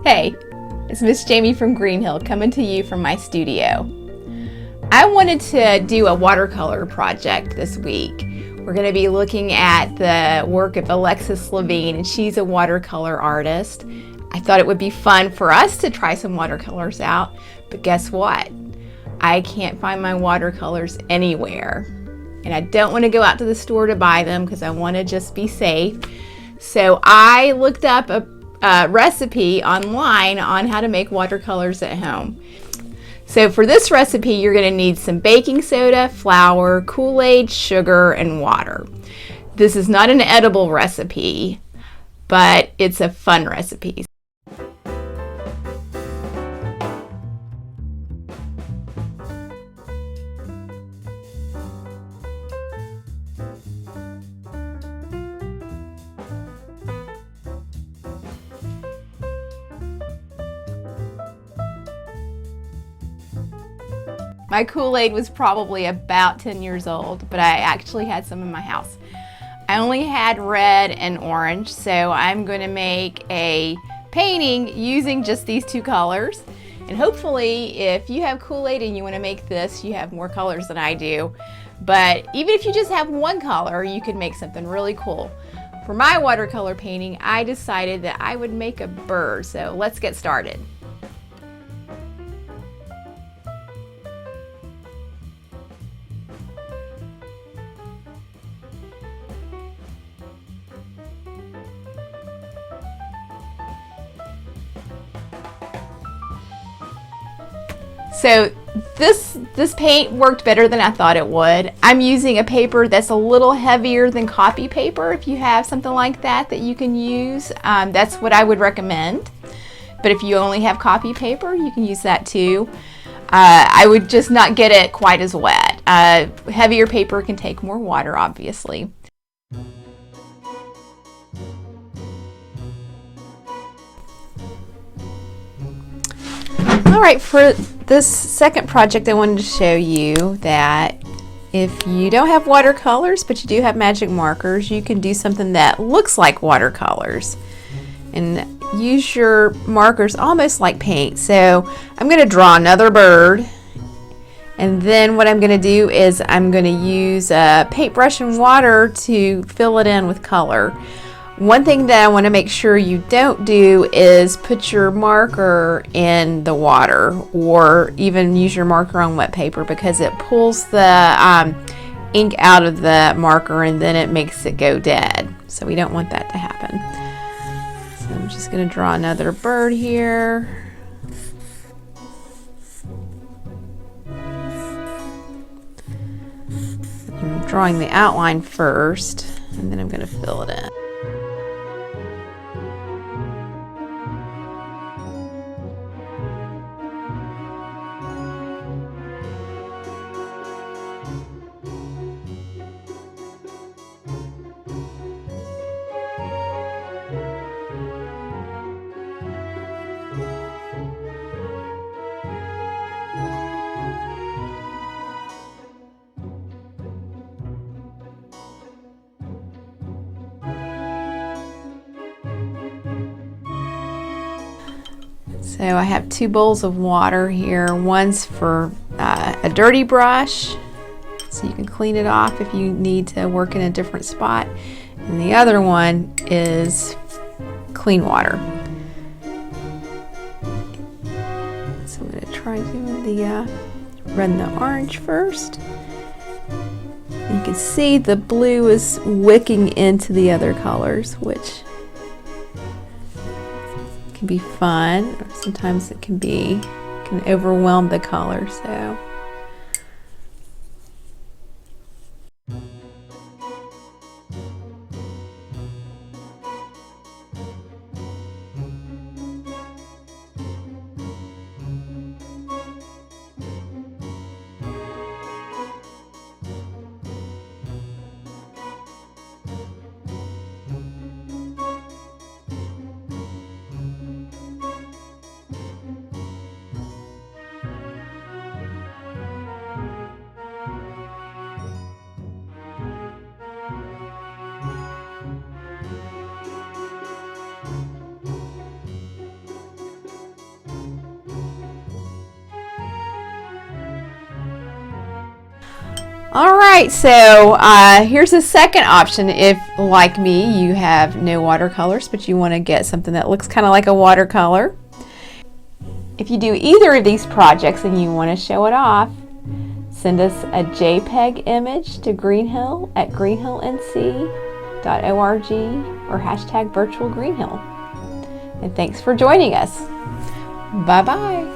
Hey, it's Miss Jamie from Green Hill coming to you from my studio. I wanted to do a watercolor project this week. We're going to be looking at the work of Alexis Levine, and she's a watercolor artist. I thought it would be fun for us to try some watercolors out, but guess what? I can't find my watercolors anywhere. And I don't want to go out to the store to buy them because I want to just be safe. So I looked up a recipe online on how to make watercolors at home. So for this recipe, you're going to need some baking soda, flour, Kool-Aid, sugar, and water. This is not an edible recipe, but it's a fun recipe. My Kool-Aid was probably about 10 years old, but I actually had some in my house. I only had red and orange, so I'm going to make a painting using just these two colors. And hopefully, if you have Kool-Aid and you want to make this, you have more colors than I do. But even if you just have one color, you could make something really cool. For my watercolor painting, I decided that I would make a bird, so let's get started. So this paint worked better than I thought it would. I'm using a paper that's a little heavier than copy paper. If you have something like that you can use, that's what I would recommend. But if you only have copy paper, you can use that too. I would just not get it quite as wet. Heavier paper can take more water, obviously. All right, for this second project, I wanted to show you that if you don't have watercolors, but you do have magic markers, you can do something that looks like watercolors and use your markers almost like paint. So I'm going to draw another bird, and then what I'm going to do is I'm going to use a paintbrush and water to fill it in with color. One thing that I want to make sure you don't do is put your marker in the water or even use your marker on wet paper, because it pulls the ink out of the marker and then it makes it go dead. So we don't want that to happen. So I'm just going to draw another bird here. I'm drawing the outline first, and then I'm going to fill it in. So I have two bowls of water here. One's for a dirty brush, so you can clean it off if you need to work in a different spot. And the other one is clean water. So I'm going to try doing the red and the orange first. You can see the blue is wicking into the other colors, which can be fun, or sometimes it can overwhelm the color. So All right, so here's the second option. If, like me, you have no watercolors, but you want to get something that looks kind of like a watercolor. If you do either of these projects and you want to show it off, send us a JPEG image to Greenhill at greenhillnc.org or #virtualgreenhill. And thanks for joining us. Bye-bye.